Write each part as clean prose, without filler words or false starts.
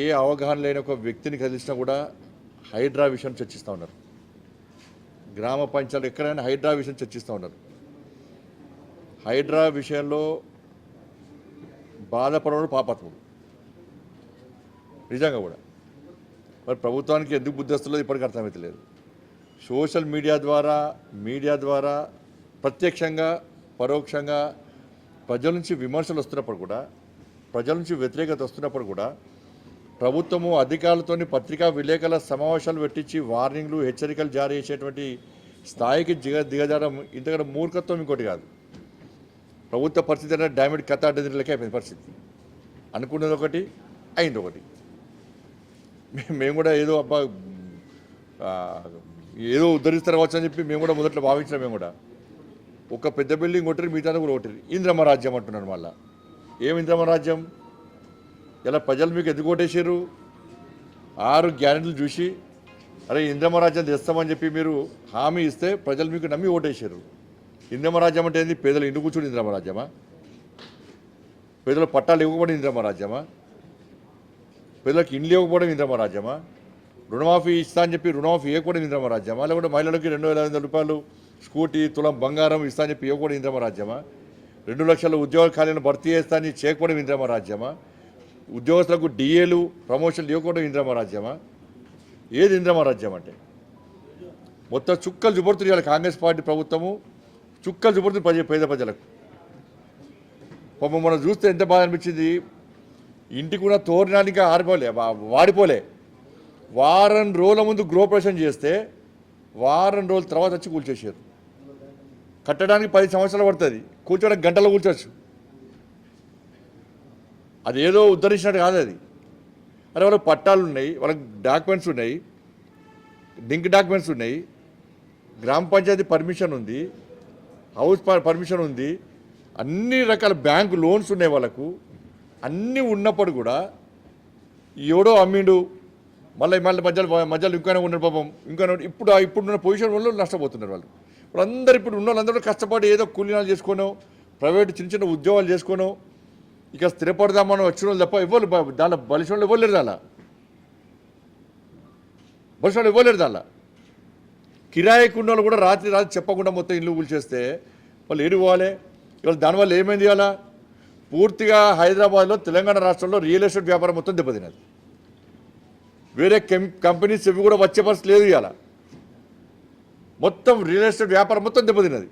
ఏ అవగాహన లేని ఒక వ్యక్తిని కలిసినా కూడా హైడ్రా విషయం చర్చిస్తూ ఉన్నారు. గ్రామ పంచాయతీలు ఎక్కడైనా హైడ్రా విషయం చర్చిస్తూ ఉన్నారు. హైడ్రా విషయంలో బాధపడడం పాపత్వం నిజంగా కూడా. మరి ప్రభుత్వానికి ఎందుకు బుద్ధి వస్తుందో ఇప్పటికీ అర్థమవుతలేదు. సోషల్ మీడియా ద్వారా ప్రత్యక్షంగా పరోక్షంగా ప్రజల నుంచి విమర్శలు వస్తున్నప్పుడు కూడా, ప్రజల నుంచి వ్యతిరేకత వస్తున్నప్పుడు కూడా ప్రభుత్వము అధికారులతో పత్రికా విలేకరుల సమావేశాలు పెట్టించి వార్నింగ్లు హెచ్చరికలు జారీ చేసేటువంటి స్థాయికి దిగజారడం ఇంతకన్నా మూర్ఖత్వం ఇంకోటి కాదు. ప్రభుత్వ పరిస్థితి అంటే డామిడ్ కథాడిలకే అయిపోయింది పరిస్థితి. అనుకున్నది ఒకటి, అయింది ఒకటి. మేము కూడా ఏదో అబ్బా ఏదో ఉద్ధరిస్తారు కావచ్చు అని చెప్పి మేము కూడా మొదట్లో భావించినాం. మేము కూడా ఒక పెద్ద బిల్డింగ్ కొట్టిరు, మిగతా కూడా కొట్టిరు. ఇంద్రమ్మ రాజ్యం అంటున్నారు. మళ్ళీ ఏం ఇంద్రమ్మ రాజ్యం? ఇలా ప్రజలు మీకు ఎందుకు ఓటేసారు? 6 గ్యారెంటీలు చూసి అరే ఇంద్రమ్మ రాజ్యం తెస్తామని చెప్పి మీరు హామీ ఇస్తే ప్రజలు మీకు నమ్మి ఓటేసారు. ఇంద్రమ్మ రాజ్యం అంటే ఏంది? పేదలు ఇంటి కూర్చుని ఇంద్రమ్మ రాజ్యమా? పేదల పట్టాలు ఇవ్వకపోవడం ఇంద్రమ్మ రాజ్యమా? పేదలకు ఇండ్లు ఇవ్వకపోవడం ఇంద్రమ్మ రాజ్యమా? రుణమాఫీ ఇస్తా అని చెప్పి రుణమాఫీ ఇవ్వకపోవడం ఇంద్రమ్మ రాజ్యమా? లేకుంటే మహిళలకి 2,500 రూపాయలు స్కూటీ తులం బంగారం ఇస్తా అని చెప్పి ఇవ్వకపోవడం ఇంద్రమ్మ రాజ్యమా? 2 లక్షల ఉద్యోగ ఖాళీలను భర్తీ చేస్తా అని చేయకపోవడం ఇంద్రమ్మ రాజ్యమా? ఉద్యోగస్తులకు డిఏలు ప్రమోషన్లు ఇవ్వకపోవడం ఇంద్రమ్మ రాజ్యమా? ఏది ఇంద్రమ్మ రాజ్యం అంటే? మొత్తం చుక్కలు చూపడుతుంది కాంగ్రెస్ పార్టీ ప్రభుత్వము, చుక్కలు చూపడుతుంది పేద ప్రజలకు. పాపం మనం చూస్తే ఎంత బాధ అనిపించింది. ఇంటికి ఉన్న తోరణానికి వాడిపోలే. వారం రోజుల ముందు గృహప్రవేశం చేస్తే వారం రోజుల తర్వాత వచ్చి కూల్చేసారు. కట్టడానికి 10 సంవత్సరాలు పడుతుంది, కూర్చోడానికి గంటలో కూర్చోవచ్చు. అది ఏదో ఉద్ధరించినట్టు కాదు అది. అరే వాళ్ళకి పట్టాలు ఉన్నాయి, వాళ్ళకి డాక్యుమెంట్స్ ఉన్నాయి, లింక్ డాక్యుమెంట్స్ ఉన్నాయి, గ్రామ పంచాయతీ పర్మిషన్ ఉంది, హౌస్ పర్మిషన్ ఉంది, అన్ని రకాల బ్యాంకు లోన్స్ ఉన్నాయి వాళ్ళకు. అన్నీ ఉన్నప్పుడు కూడా ఎవడో అమ్మిండు, మళ్ళీ మధ్యలో ఇంకానే ఉన్నాడు పాపం. ఇప్పుడున్న పొజిషన్ వల్ల నష్టపోతున్నారు వాళ్ళు. వాళ్ళందరూ ఇప్పుడు ఉన్న వాళ్ళందరూ కష్టపడి ఏదో కూలీనాలు చేసుకోనో, ప్రైవేట్ చిన్న చిన్న ఉద్యోగాలు చేసుకోనో, ఇక స్థిరపడదామని వచ్చిన వాళ్ళు తప్ప ఎవరు దానిలో బలిసిన వాళ్ళు ఇవ్వలేరు. దానిలో కిరాయికి ఉన్న వాళ్ళు కూడా రాత్రి చెప్పకుండా మొత్తం ఇల్లు కూల్చేస్తే వాళ్ళు ఏడు పోవాలి. ఇవాళ దానివల్ల ఏమైంది? ఇవాళ పూర్తిగా హైదరాబాద్లో తెలంగాణ రాష్ట్రంలో రియల్ ఎస్టేట్ వ్యాపారం మొత్తం దెబ్బతిన్నది. వేరే కంపెనీస్ ఇవి కూడా వచ్చే పరిస్థితి లేదు. ఇవాళ మొత్తం రియల్ ఎస్టేట్ వ్యాపారం మొత్తం దెబ్బతిన్నది.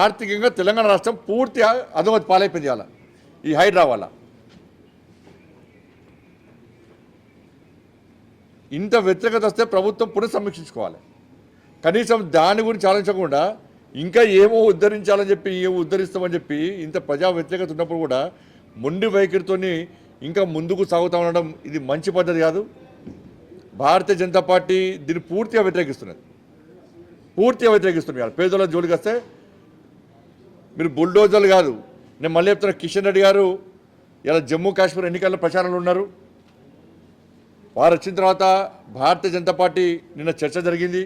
ఆర్థికంగా తెలంగాణ రాష్ట్రం పూర్తి అధోగతి పాలైపోయింది ఇవాళ ఈ హైడ్రా వల్ల. ఇంత వ్యతిరేకత వస్తే ప్రభుత్వం పునఃసమీక్షించుకోవాలి. కనీసం దాని గురించి ఆలోచించకుండా ఇంకా ఏమో ఉద్ధరించాలని చెప్పి ఉద్ధరిస్తామని చెప్పి ఇంత ప్రజా వ్యతిరేకత ఉన్నప్పుడు కూడా మొండి వైఖరితోని ఇంకా ముందుకు సాగుతూ ఉండడం ఇది మంచి పద్ధతి కాదు. భారతీయ జనతా పార్టీ దీన్ని పూర్తిగా వ్యతిరేకిస్తున్నది. పేదల జోలికి వస్తే మీరు బుల్డోజర్లు కాదు. నేను మళ్ళీ చెప్తున్నా, కిషన్ రెడ్డి గారు ఇలా జమ్మూ కాశ్మీర్ ఎన్నికల్లో ప్రచారంలో ఉన్నారు. వారు వచ్చిన తర్వాత భారతీయ జనతా పార్టీ నిన్న చర్చ జరిగింది.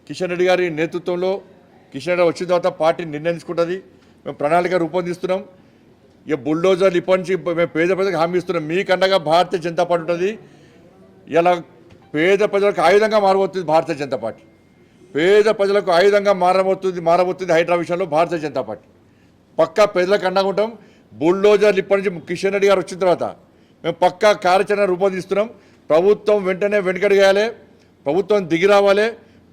కిషన్ రెడ్డి గారి నేతృత్వంలో కిషన్ రెడ్డి వచ్చిన తర్వాత పార్టీ నిర్ణయం తీసుకుంటుంది. మేము ప్రణాళిక రూపొందిస్తున్నాం. ఇక బుల్డోజర్లు ఇప్పటి నుంచి మేము పేద ప్రజలకు హామీ ఇస్తున్నాం. మీకండగా భారతీయ జనతా పార్టీ ఉంటుంది. ఇలా పేద ప్రజలకు ఆయుధంగా మారబోతుంది భారతీయ జనతా పార్టీ. పేద ప్రజలకు ఆయుధంగా మారబోతుంది హైడ్రా విషయంలో భారతీయ జనతా పార్టీ. పక్కా పేదలకు అండగా ఉంటాం. బుల్డోజర్లు ఇప్పటి నుంచి కిషన్ రెడ్డి గారు వచ్చిన తర్వాత మేము పక్కా కార్యాచరణ రూపొందిస్తున్నాం. ప్రభుత్వం వెంటనే వెనుకడిగేయాలి, ప్రభుత్వం దిగి రావాలి.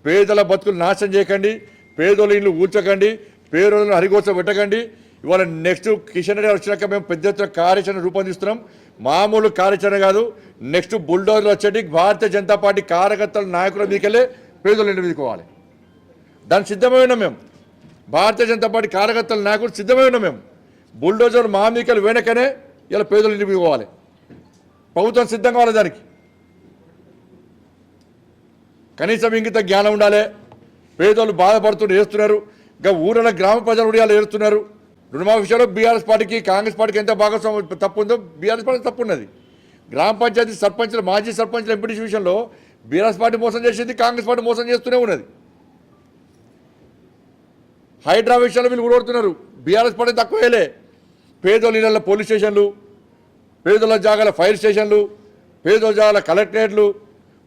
పేదల బతుకులు నాశనం చేయకండి, పేదోళ్ళ ఇల్లు కూల్చకండి, పేదోళ్ళను హరిగోచ పెట్టకండి. ఇవాళ నెక్స్ట్ కిషన్ రెడ్డి గారు వచ్చినాక మేము పెద్ద ఎత్తున కార్యాచరణ రూపొందిస్తున్నాం. మామూలు కార్యాచరణ కాదు. నెక్స్ట్ బుల్డోజర్లు వచ్చేటి భారతీయ జనతా పార్టీ కార్యకర్తల నాయకుల మీదకెళ్ళి పేదోళ్ళ ఇంటి మీదకోవాలి. దానికి సిద్ధమై ఉన్నాం మేము. భారతీయ జనతా పార్టీ కార్యకర్తల నాయకులు సిద్ధమై ఉన్నాం మేము. బుల్డోజర్ మా మీదకెళ్ళి వెనకనే ఇలా పేదోళ్ళ ఇంటి మీద పోవాలి. ప్రభుత్వం సిద్ధంగా కావాలి దానికి. కనీసం ఇంకిత జ్ఞానం ఉండాలి. పేదోళ్ళు బాధపడుతూ ఏడుస్తున్నారు. ఇంకా ఊళ్ళో గ్రామ ప్రజలు కూడా ఏడుస్తున్నారు. రుణమాఫీ విషయంలో బీఆర్ఎస్ పార్టీకి కాంగ్రెస్ పార్టీకి ఎంత భాగస్వామ్యం తప్పు ఉందో బీఆర్ఎస్ పార్టీకి తప్పు ఉన్నది. గ్రామ పంచాయతీ సర్పంచ్లు, మాజీ సర్పంచ్లు, ఎంపీటీసీ విషయంలో బీఆర్ఎస్ పార్టీ మోసం చేసింది, కాంగ్రెస్ పార్టీ మోసం చేస్తూనే ఉన్నది. హైడ్రా విషయంలో వీళ్ళు ఊడొడుతున్నారు. BRS party తక్కువేలే. పేదోళ్ళ ఇళ్ళల్లో పోలీస్ స్టేషన్లు, పేదల జాగాల ఫైర్ స్టేషన్లు, పేదల జాగాల కలెక్టరేట్లు,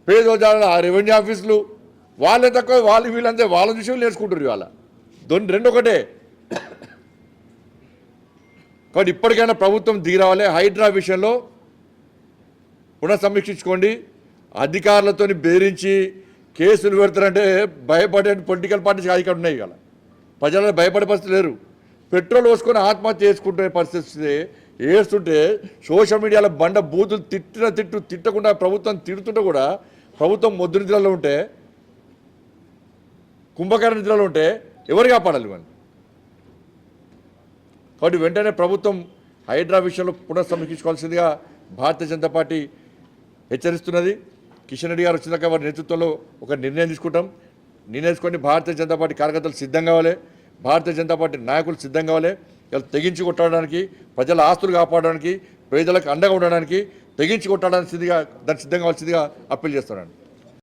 పేదల జాగాల రెవెన్యూ ఆఫీసులు, వాళ్ళే తక్కువ, వాళ్ళు వీళ్ళంతే వాళ్ళ విషయం నేర్చుకుంటారు ఇవాళ. రెండు ఒకటే. కాబట్టి ఇప్పటికైనా ప్రభుత్వం దిగిరావాలి. హైడ్రా విషయంలో పునఃసమీక్షించుకోండి. అధికారులతో బెదిరించి కేసులు పెడతారంటే భయపడే పొలిటికల్ పార్టీస్ ఇక్కడ ఉన్నాయి. ఇవాళ ప్రజలను భయపడే పరిస్థితి లేరు. పెట్రోల్ పోసుకొని ఆత్మహత్య చేసుకుంటే పరిస్థితి వేస్తుంటే సోషల్ మీడియాలో బండ బూతులు తిట్టకుండా ప్రభుత్వం తిడుతుంటే కూడా ప్రభుత్వం మొద్దు నిద్రలో ఉంటే, కుంభకర్ణ నిద్రలో ఉంటే ఎవరు కాపాడాలి ఇవన్నీ? కాబట్టి వెంటనే ప్రభుత్వం హైడ్రా విషయంలో పునఃసమీక్షించుకోవాల్సిందిగా భారతీయ జనతా పార్టీ హెచ్చరిస్తున్నది. కిషన్ రెడ్డి గారు వచ్చినాక వారి నేతృత్వంలో ఒక నిర్ణయం తీసుకుంటాం. నిర్ణయించుకొని భారతీయ జనతా పార్టీ కార్యకర్తలు సిద్ధం కావాలి, భారతీయ జనతా పార్టీ నాయకులు సిద్ధం కావాలి. ఇలా తెగించి కొట్టడానికి, ప్రజల ఆస్తులు కాపాడడానికి, పేదలకు అండగా ఉండడానికి తెగించి కొట్టడానికి దాన్ని సిద్ధం కావాల్సిందిగా అప్పీల్ చేస్తున్నాను.